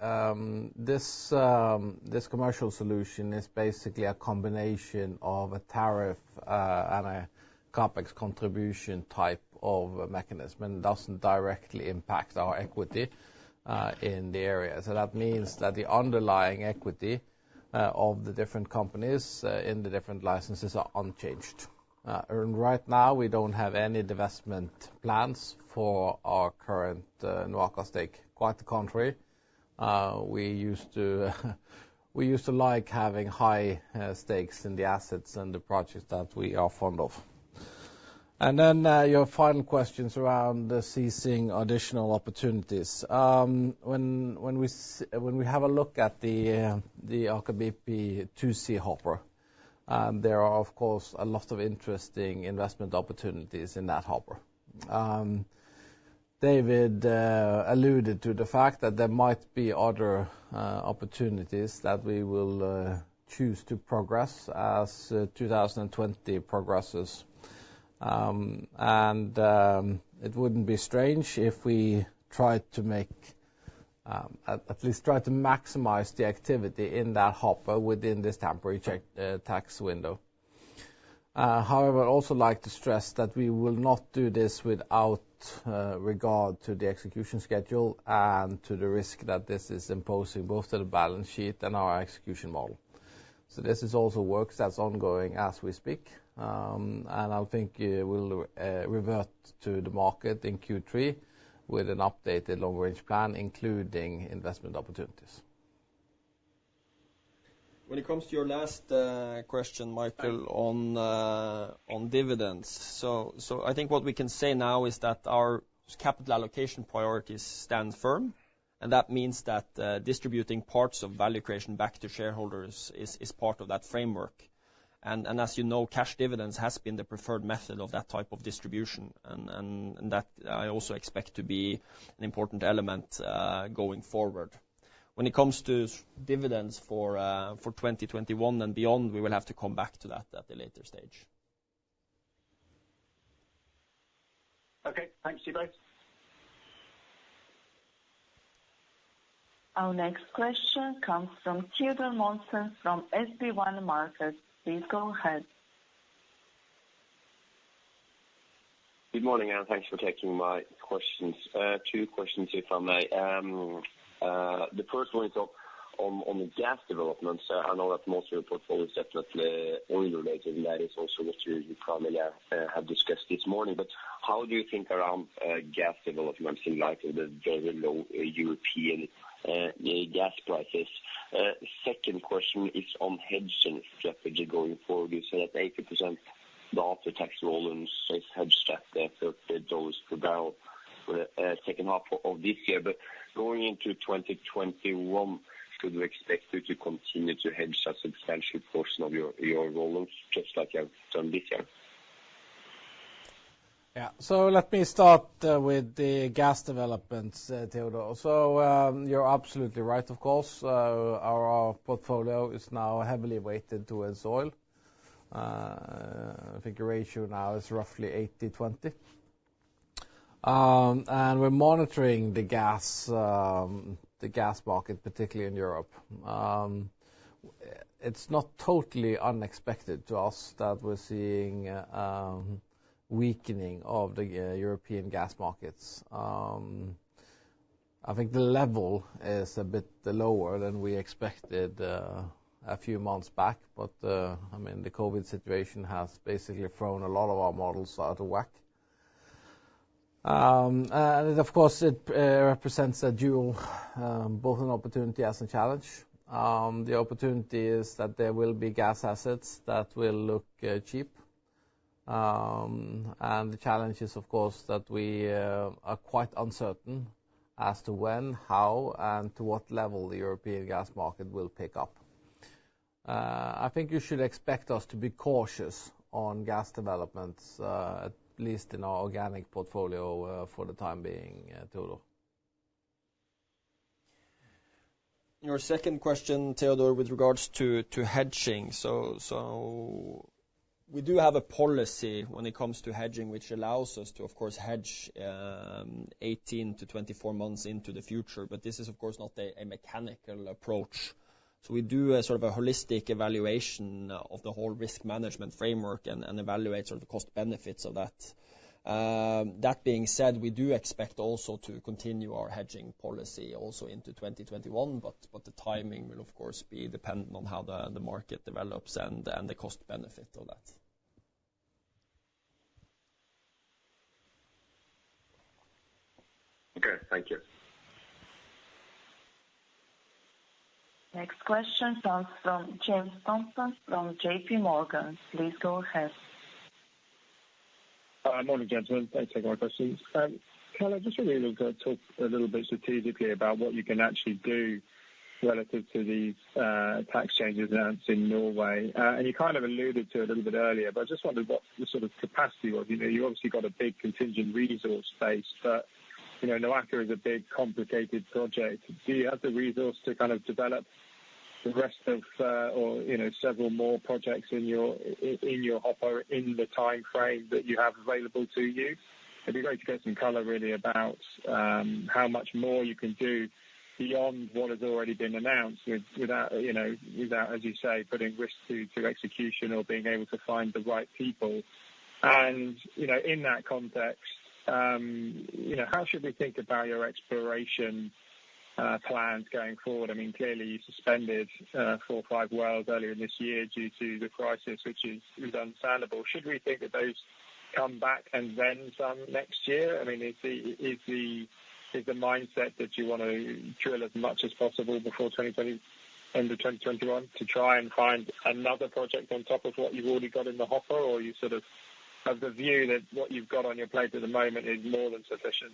S2: this commercial solution is basically a combination of a tariff and a capex contribution type of mechanism, and doesn't directly impact our equity in the area. So that means that the underlying equity of the different companies in the different licenses are unchanged. And right now, we don't have any divestment plans for our current NOAKA stake. Quite the contrary, we used to like having high stakes in the assets and the projects that we are fond of. And then your final questions around seizing additional opportunities. When we have a look at the Aker BP 2C hopper, there are of course a lot of interesting investment opportunities in that hopper. David alluded to the fact that there might be other opportunities that we will choose to progress as 2020 progresses. It wouldn't be strange if we tried to make at least try to maximize the activity in that hopper within this temporary tax window. However, I'd also like to stress that we will not do this without regard to the execution schedule and to the risk that this is imposing both to the balance sheet and our execution model. So this is also work that's ongoing as we speak, and I think we'll revert to the market in Q3 with an updated long-range plan, including investment opportunities.
S3: When it comes to your last question, Michael, on dividends, so I think what we can say now is that our capital allocation priorities stand firm, and that means that distributing parts of value creation back to shareholders is part of that framework. And as you know, cash dividends has been the preferred method of that type of distribution, and that I also expect to be an important element going forward. When it comes to dividends for 2021 and beyond, we will have to come back to that at a later stage.
S7: Okay, thanks to you both.
S4: Our next question comes from Theodor Monsen from SB1 Markets. Please go ahead.
S8: Good morning, and thanks for taking my questions. Two questions, if I may. The first one is on the gas developments. I know that most of your portfolio is definitely oil-related, and that is also what you primarily have discussed this morning. But how do you think around gas developments in light of the very low European gas prices? Second question is on hedging strategy going forward. You said that 80% the after-tax volumes is hedged at $30 per barrel for the second half of this year. But going into 2021, should we expect you to continue to hedge a substantial portion of your volumes, just like you have done this year?
S2: Yeah, so let me start with the gas developments, Theodor. So you're absolutely right, of course. Our portfolio is now heavily weighted towards oil. I think the ratio now is roughly 80-20. And we're monitoring the gas market, particularly in Europe. It's not totally unexpected to us that we're seeing weakening of the European gas markets. I think the level is a bit lower than we expected a few months back, but I mean the COVID situation has basically thrown a lot of our models out of whack. And of course it represents a dual, both an opportunity as a challenge. The opportunity is that there will be gas assets that will look cheap. And the challenge is, of course, that we are quite uncertain as to when, how, and to what level the European gas market will pick up. I think you should expect us to be cautious on gas developments least in our organic portfolio for the time being, Theodor.
S3: Your second question, Theodor, with regards to hedging. So we do have a policy when it comes to hedging, which allows us to, of course, hedge 18 to 24 months into the future. But this is, of course, not a mechanical approach. So we do a sort of a holistic evaluation of the whole risk management framework and evaluate sort of the cost benefits of that. That being said, we do expect also to continue our hedging policy also into 2021, but the timing will, of course, be dependent on how the market develops and the cost benefit of that.
S8: Okay, thank you.
S4: Next question comes from James Thompson from JP Morgan. Please go ahead.
S9: Morning, gentlemen. Thanks for taking my questions. Karl, I just really want to talk a little bit strategically about what you can actually do relative to these tax changes announced in Norway. And you kind of alluded to it a little bit earlier, but I just wondered what the sort of capacity was. You obviously got a big contingent resource base, but Aker is a big, complicated project. Do you have the resource to kind of develop the rest of, several more projects in your hopper in the time frame that you have available to you? It'd be great to get some colour really about how much more you can do beyond what has already been announced, without, as you say, putting risk to execution or being able to find the right people. And in that context, how should we think about your exploration plans going forward? I mean, clearly you suspended 4 or 5 wells earlier in this year due to the crisis, which is understandable. Should we think that those come back and then some next year? I mean, is the mindset that you want to drill as much as possible before 2020, end of 2021, to try and find another project on top of what you've already got in the hopper, or you sort of have the view that what you've got on your plate at the moment is more than sufficient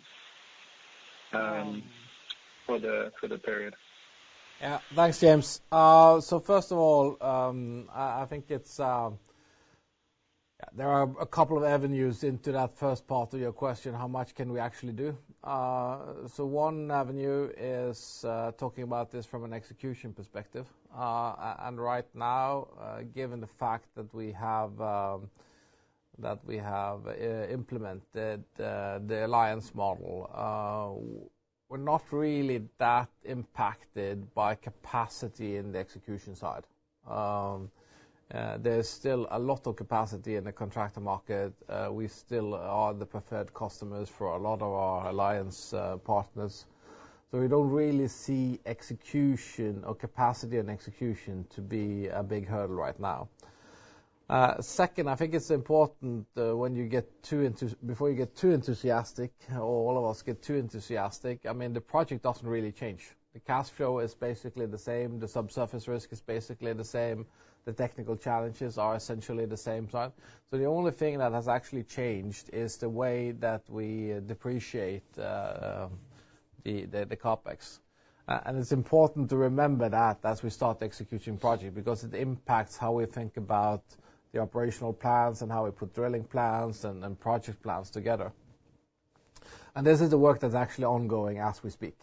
S9: for the period?
S2: Yeah, thanks, James. So first of all, I think it's there are a couple of avenues into that first part of your question. How much can we actually do? So one avenue is talking about this from an execution perspective. And right now, given the fact that we have implemented the alliance model, we're not really that impacted by capacity in the execution side. There's still a lot of capacity in the contractor market. We still are the preferred customers for a lot of our alliance partners. So we don't really see execution or capacity and execution to be a big hurdle right now. Second, I think it's important when you get before you get too enthusiastic, or all of us get too enthusiastic. I mean, the project doesn't really change. The cash flow is basically the same. The subsurface risk is basically the same. The technical challenges are essentially the same side. So the only thing that has actually changed is the way that we depreciate the capex. And it's important to remember that as we start executing project, because it impacts how we think about the operational plans and how we put drilling plans and project plans together. And this is the work that's actually ongoing as we speak.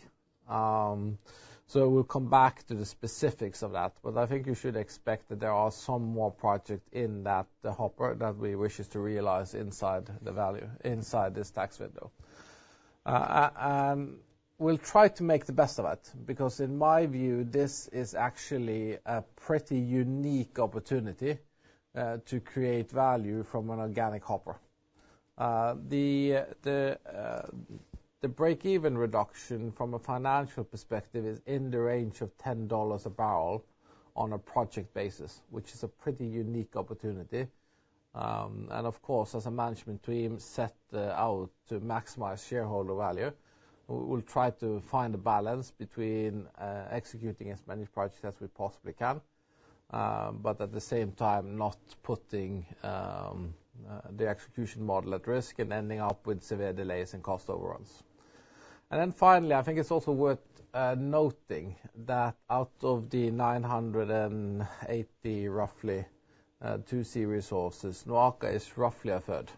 S2: So we'll come back to the specifics of that, but I think you should expect that there are some more projects in the hopper that we wishes to realize inside the value, inside this tax window. And we'll try to make the best of it, because in my view, this is actually a pretty unique opportunity to create value from an organic hopper. The break-even reduction from a financial perspective is in the range of $10 a barrel on a project basis, which is a pretty unique opportunity. And of course, as a management team set out to maximize shareholder value, we'll try to find a balance between executing as many projects as we possibly can, but at the same time not putting the execution model at risk and ending up with severe delays and cost overruns. And then finally, I think it's also worth noting that out of the 980 roughly 2C resources, NOAKA is roughly a third.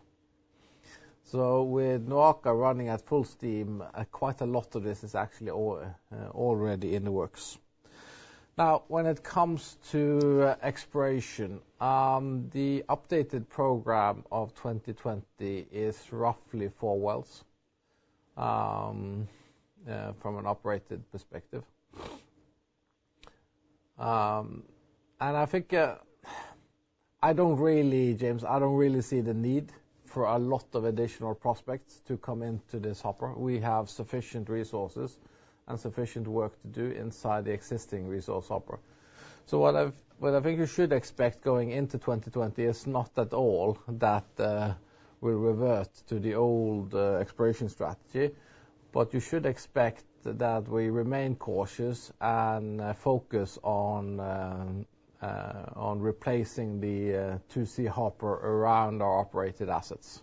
S2: So with NOAKA running at full steam, quite a lot of this is actually already in the works. Now, when it comes to exploration, the updated program of 2020 is roughly 4 wells from an operated perspective. And I think, James, I don't really see the need for a lot of additional prospects to come into this hopper. We have sufficient resources and sufficient work to do inside the existing resource hopper. So what I think you should expect going into 2020 is not at all that we'll revert to the old exploration strategy, but you should expect that we remain cautious and focus on replacing the 2C hopper around our operated assets.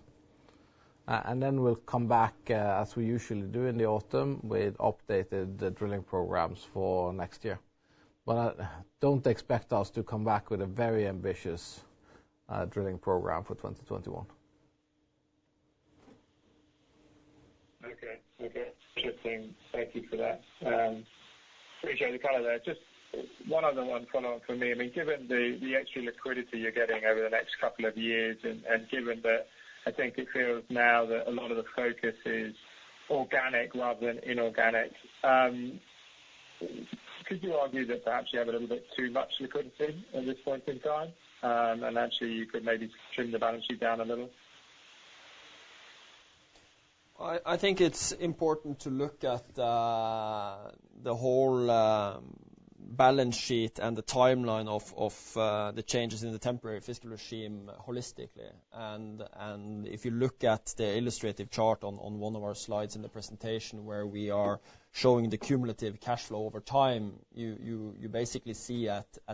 S2: And then we'll come back, as we usually do in the autumn, with updated drilling programs for next year. But don't expect us to come back with a very ambitious drilling program for 2021.
S9: Okay. Interesting. Thank you for that. Appreciate the color there. Just one other follow-up from me. I mean, given the extra liquidity you're getting over the next couple of years, and given that I think it feels now that a lot of the focus is organic rather than inorganic, could you argue that perhaps you have a little bit too much liquidity at this point in time, and actually you could maybe trim the balance sheet down a little?
S3: I think it's important to look at the whole balance sheet and the timeline of the changes in the temporary fiscal regime holistically. And if you look at the illustrative chart on one of our slides in the presentation where we are showing the cumulative cash flow over time, you basically see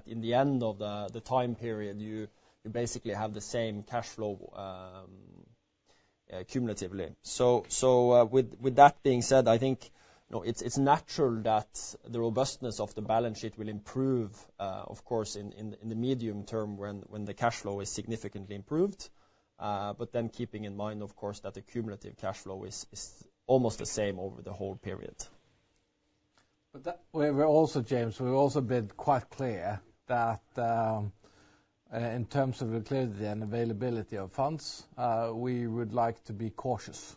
S3: in the end of the time period, you basically have the same cash flow cumulatively. So with that being said, I think it's natural that the robustness of the balance sheet will improve, of course, in the medium term when the cash flow is significantly improved. But then keeping in mind, of course, that the cumulative cash flow is almost the same over the whole period.
S2: But we're also, James, we've also been quite clear that in terms of liquidity and availability of funds, we would like to be cautious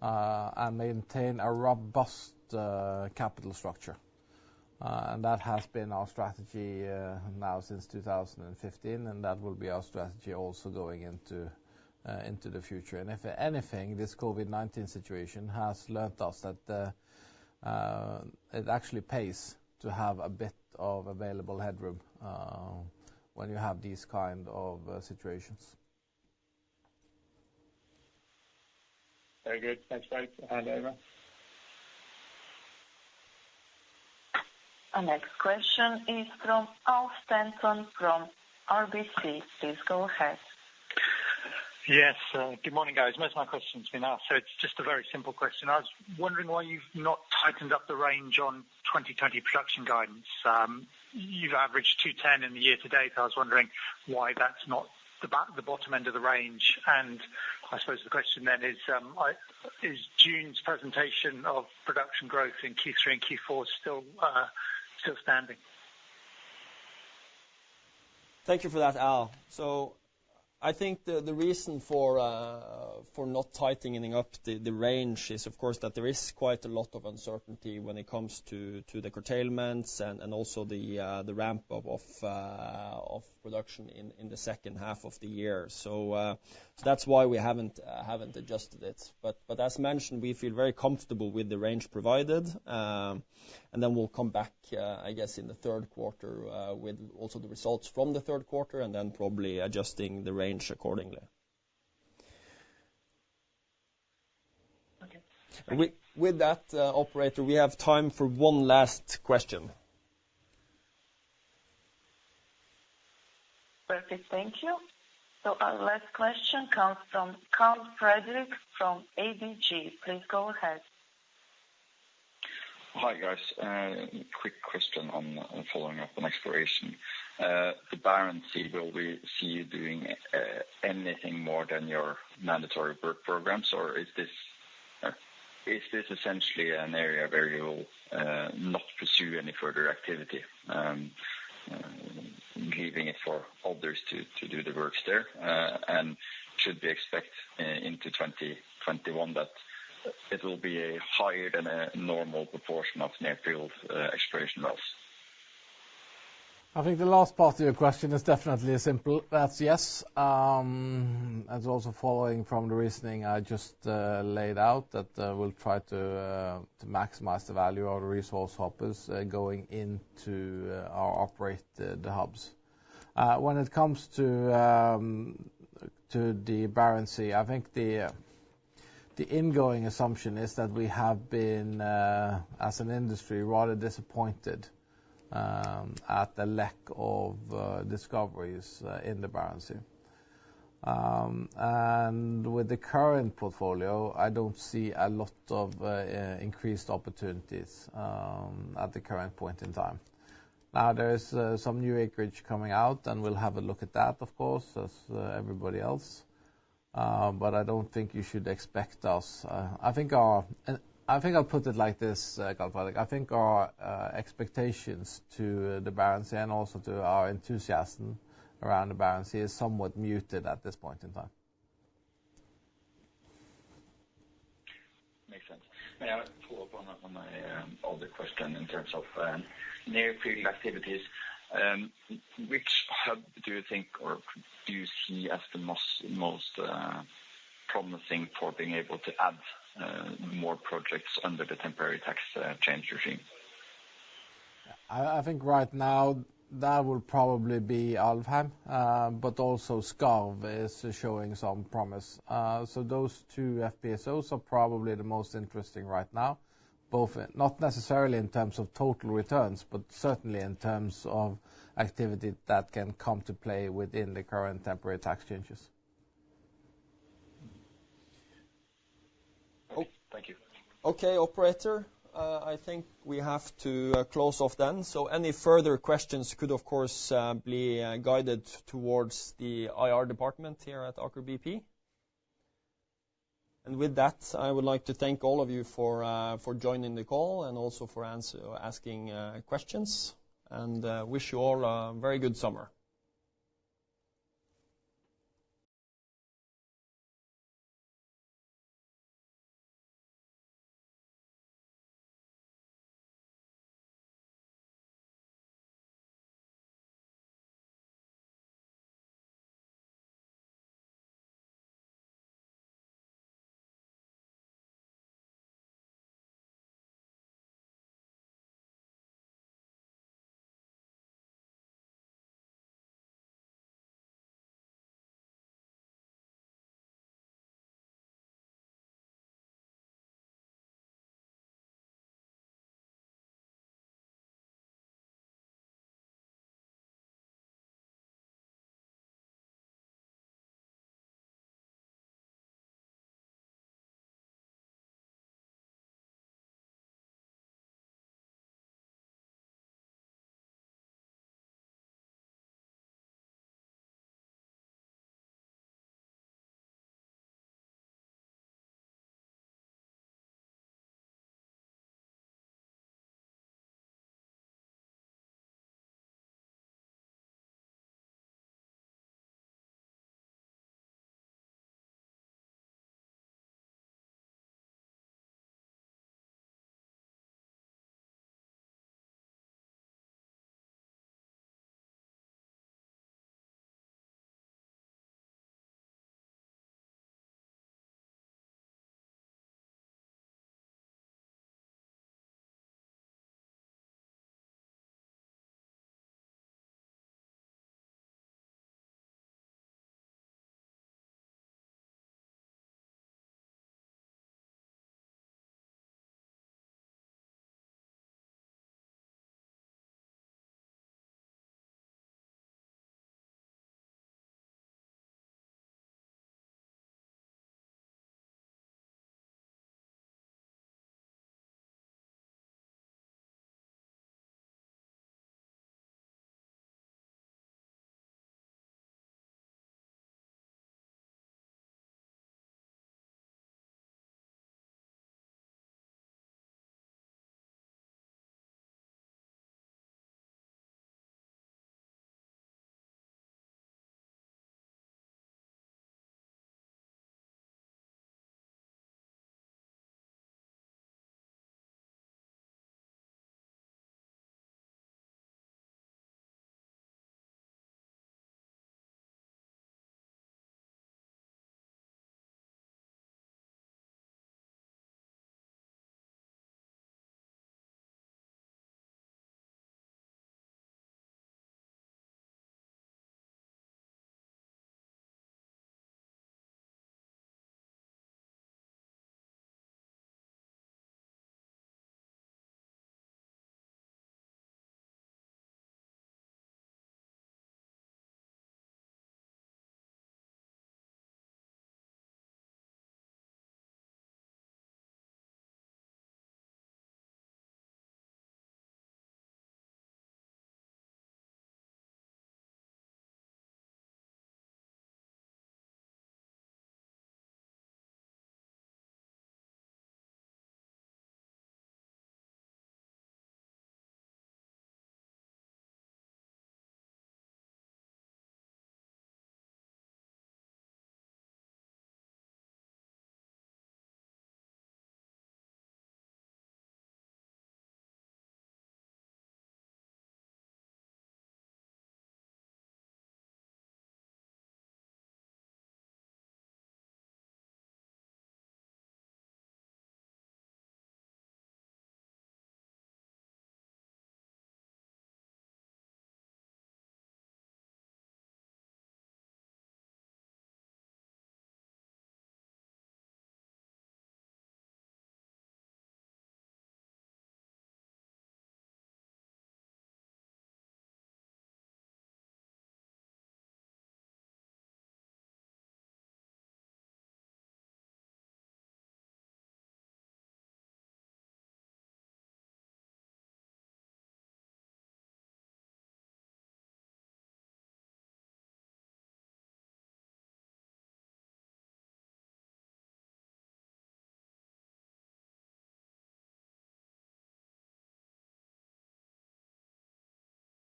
S2: and maintain a robust capital structure. And that has been our strategy now since 2015, and that will be our strategy also going into the future. And if anything, this COVID-19 situation has learnt us that it actually pays to have a bit of available headroom when you have these kind of situations.
S9: Very good. Thanks, Frank. Hand over.
S4: Our next question is from Al Stanton from RBC. Please go ahead.
S10: Yes, good morning, guys. Most of my questions have been asked, so it's just a very simple question. I was wondering why you've not tightened up the range on 2020 production guidance. You've averaged 210 in the year to date. I was wondering why that's not the bottom end of the range. And I suppose the question then is June's presentation of production growth in Q3 and Q4 still standing?
S3: Thank you for that, Al. So I think the reason for not tightening up the range is, of course, that there is quite a lot of uncertainty when it comes to the curtailments and also the ramp up of production in the second half of the year. So that's why we haven't adjusted it. But as mentioned, we feel very comfortable with the range provided, and then we'll come back, I guess, in the third quarter with also the results from the third quarter, and then probably adjusting the range accordingly. Okay. With that, operator, we have time for one last question.
S4: Perfect, thank you. So our last question comes from Karl from ABG. Please go ahead.
S11: Hi, guys. Quick question on following up on exploration. The Barents Sea, will we see you doing any anything more than your mandatory work programs, or is this essentially an area where you will not pursue any further activity, leaving it for others to do the works there? And should we expect into 2021 that it will be a higher than a normal proportion of near-field exploration wells?
S2: I think the last part of your question is definitely simple. That's yes. It's also following from the reasoning I just laid out, that we'll try to maximize the value of the resource hoppers going into our operated hubs. When it comes to the Barents Sea, I think the ingoing assumption is that we have been, as an industry, rather disappointed at the lack of discoveries in the Barents Sea. And with the current portfolio, I don't see a lot of increased opportunities at the current point in time. Now, there is some new acreage coming out, and we'll have a look at that, of course, as everybody else. But I don't think you should expect us. I think I'll put it like this, Karl. I think our expectations to the Barents Sea and also to our enthusiasm around the Barents Sea is somewhat muted at this point in time.
S11: Makes sense. May I follow up on my other question in terms of near-field activities? Which hub do you think, or do you see as the most promising for being able to add more projects under the temporary tax change regime?
S2: I think right now that will probably be Alvheim, but also Skarv is showing some promise. So those two FPSOs are probably the most interesting right now, both not necessarily in terms of total returns, but certainly in terms of activity that can come to play within the current temporary tax changes.
S11: Thank you.
S3: Okay, operator. I think we have to close off then. So any further questions could, of course, be guided towards the IR department here at Aker BP. And with that, I would like to thank all of you for joining the call and also for asking questions. And wish you all a very good summer.